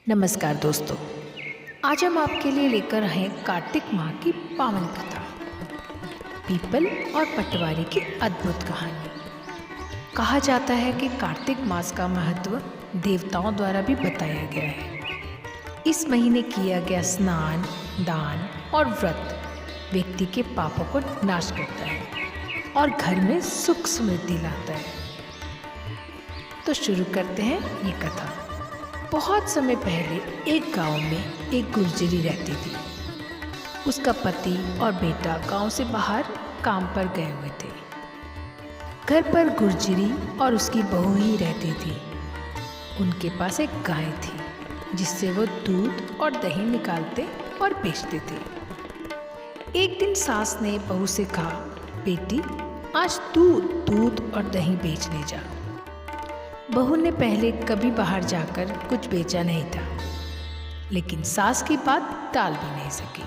नमस्कार दोस्तों। आज हम आपके लिए लेकर आए हैं कार्तिक माह की पावन कथा, पीपल और पटवारी की अद्भुत कहानी। कहा जाता है कि कार्तिक मास का महत्व देवताओं द्वारा भी बताया गया है। इस महीने किया गया स्नान, दान और व्रत व्यक्ति के पापों को नाश करता है और घर में सुख समृद्धि लाता है। तो शुरू करते हैं ये कथा। बहुत समय पहले एक गांव में एक गुर्जरी रहती थी। उसका पति और बेटा गांव से बाहर काम पर गए हुए थे। घर पर गुर्जरी और उसकी बहू ही रहती थी। उनके पास एक गाय थी जिससे वो दूध और दही निकालते और बेचते थे। एक दिन सास ने बहू से कहा, बेटी आज तू दूध और दही बेचने जा। बहू ने पहले कभी बाहर जाकर कुछ बेचा नहीं था, लेकिन सास की बात टाल भी नहीं सकी।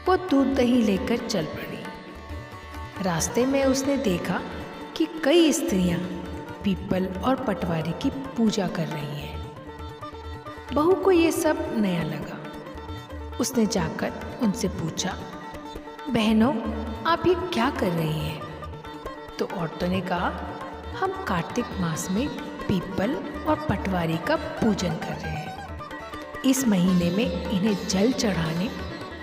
वो दूध दही लेकर चल पड़ी। रास्ते में उसने देखा कि कई स्त्रियां पीपल और पटवारी की पूजा कर रही हैं। बहू को ये सब नया लगा। उसने जाकर उनसे पूछा, बहनों आप ये क्या कर रही हैं? तो औरतों ने कहा, हम कार्तिक मास में पीपल और पटवारी का पूजन कर रहे हैं। इस महीने में इन्हें जल चढ़ाने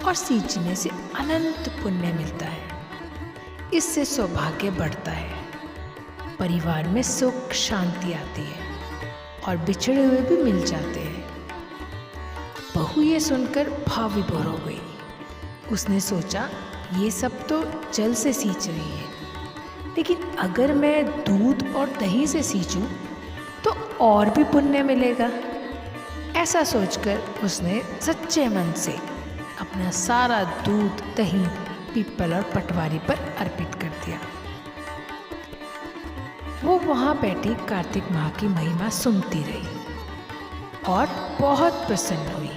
और सींचने से अनंत पुण्य मिलता है। इससे सौभाग्य बढ़ता है, परिवार में सुख शांति आती है और बिछड़े हुए भी मिल जाते हैं। बहू ये सुनकर भाव विभोर हो गई। उसने सोचा, ये सब तो जल से सींच रही है, लेकिन अगर मैं दूध और दही से सींचूं तो और भी पुण्य मिलेगा। ऐसा सोचकर उसने सच्चे मन से अपना सारा दूध दही पीपल और पटवारी पर अर्पित कर दिया। वो वहाँ बैठी कार्तिक माह की महिमा सुनती रही और बहुत प्रसन्न हुई।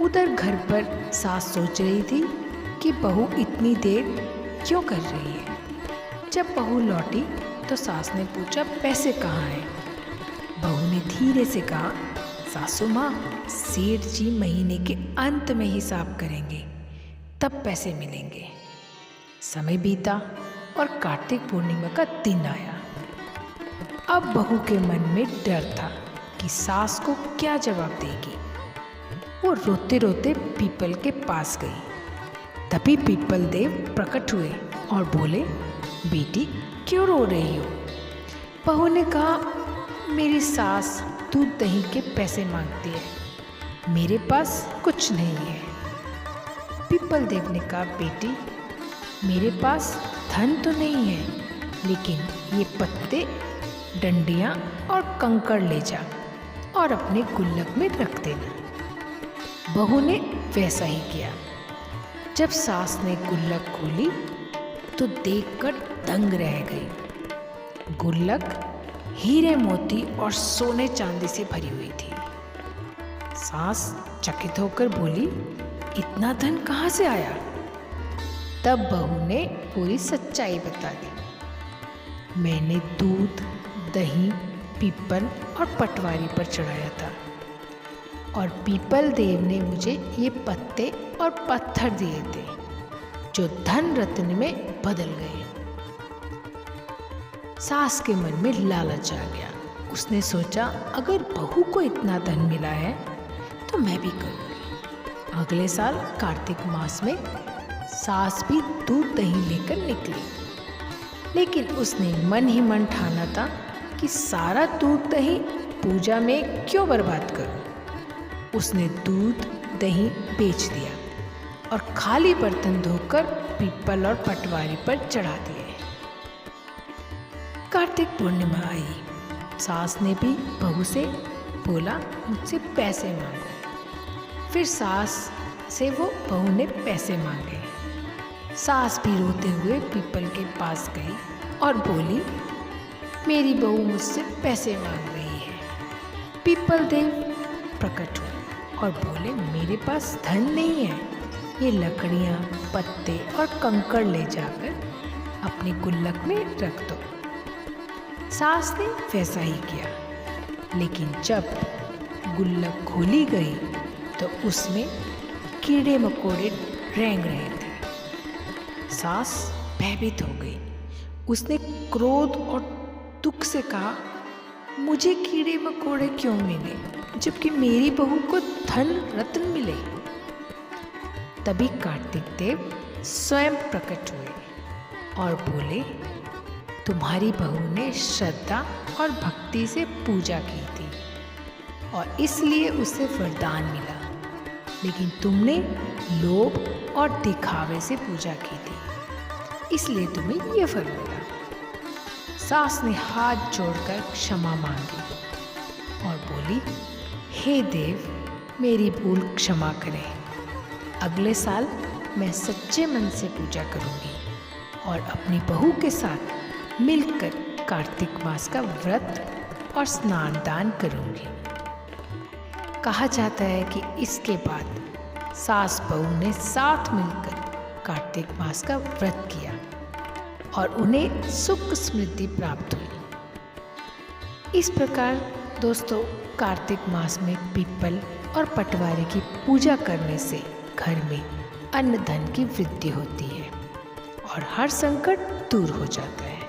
उधर घर पर सास सोच रही थी कि बहू इतनी देर क्यों कर रही है। जब बहू लौटी तो सास ने पूछा, पैसे कहाँ हैं? बहू ने धीरे से कहा, सासू माँ सेठ जी महीने के अंत में हिसाब करेंगे, तब पैसे मिलेंगे। समय बीता और कार्तिक पूर्णिमा का दिन आया। अब बहू के मन में डर था कि सास को क्या जवाब देगी। वो रोते रोते पीपल के पास गई। तभी पीपल देव प्रकट हुए और बोले, बेटी क्यों रो रही हो? बहू ने कहा, मेरी सास दूध दही के पैसे मांगती है, मेरे पास कुछ नहीं है। पीपल देव ने कहा, बेटी मेरे पास धन तो नहीं है, लेकिन ये पत्ते डंडियाँ और कंकड़ ले जा और अपने गुल्लक में रख देना। बहू ने वैसा ही किया। जब सास ने गुल्लक खोली तो देखकर दंग रह गई। गुल्लक हीरे मोती और सोने चांदी से भरी हुई थी। सास चकित होकर बोली, इतना धन कहाँ से आया? तब बहू ने पूरी सच्चाई बता दी। मैंने दूध दही पीपल और पटवारी पर चढ़ाया था और पीपल देव ने मुझे ये पत्ते और पत्थर दिए थे जो धन रत्न में बदल गए। सास के मन में लालच आ गया। उसने सोचा, अगर बहू को इतना धन मिला है तो मैं भी करूँगी। अगले साल कार्तिक मास में सास भी दूध दही लेकर निकली, लेकिन उसने मन ही मन ठाना था कि सारा दूध दही पूजा में क्यों बर्बाद करूँ। उसने दूध दही बेच दिया और खाली बर्तन धोकर पीपल और पटवारी पर चढ़ा दिए। कार्तिक पूर्णिमा आई। सास ने भी बहू से बोला, मुझसे पैसे मांगो। फिर सास से वो बहू ने पैसे मांगे। सास भी रोते हुए पीपल के पास गई और बोली, मेरी बहू मुझसे पैसे मांग रही है। पीपल देव प्रकट हुए और बोले, मेरे पास धन नहीं है, ये लकड़ियाँ पत्ते और कंकड़ ले जाकर अपने गुल्लक में रख दो। सास ने वैसा ही किया, लेकिन जब गुल्लक खोली गई तो उसमें कीड़े मकोड़े रेंग रहे थे। सास भयभीत हो गई। उसने क्रोध और दुख से कहा, मुझे कीड़े मकोड़े क्यों मिले जबकि मेरी बहू को धन रत्न मिले। तभी कार्तिक देव स्वयं प्रकट हुए और बोले, तुम्हारी बहू ने श्रद्धा और भक्ति से पूजा की थी और इसलिए उसे वरदान मिला, लेकिन तुमने लोभ और दिखावे से पूजा की थी, इसलिए तुम्हें ये फल मिला। सास ने हाथ जोड़कर क्षमा मांगी और बोली, हे देव, मेरी भूल क्षमा करें। अगले साल मैं सच्चे मन से पूजा करूंगी और अपनी बहू के साथ मिलकर कार्तिक मास का व्रत और स्नान दान करूंगी। कहा जाता है कि इसके बाद सास बहू ने साथ मिलकर कार्तिक मास का व्रत किया और उन्हें सुख समृद्धि प्राप्त हुई। इस प्रकार दोस्तों, कार्तिक मास में पीपल और पटवारी की पूजा करने से घर में अन्न धन की वृद्धि होती है और हर संकट दूर हो जाता है।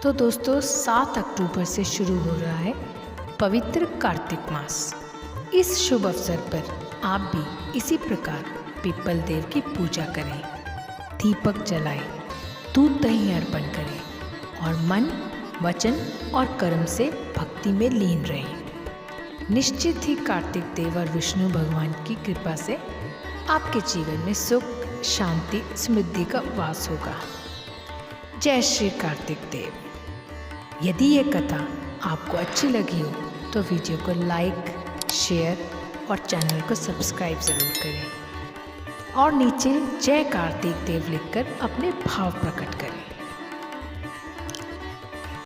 तो दोस्तों, 7 अक्टूबर से शुरू हो रहा है पवित्र कार्तिक मास। इस शुभ अवसर पर आप भी इसी प्रकार पीपल देव की पूजा करें, दीपक जलाएं, दूध दही अर्पण करें और मन, वचन और कर्म से भक्ति में लीन रहें। निश्चित ही कार्तिक देव और विष्णु भगवान की कृपा से आपके जीवन में सुख, शांति, समृद्धि का वास होगा। जय श्री कार्तिक देव। यदि ये कथा आपको अच्छी लगी हो तो वीडियो को लाइक, शेयर और चैनल को सब्सक्राइब ज़रूर करें और नीचे जय कार्तिक देव लिखकर अपने भाव प्रकट करें।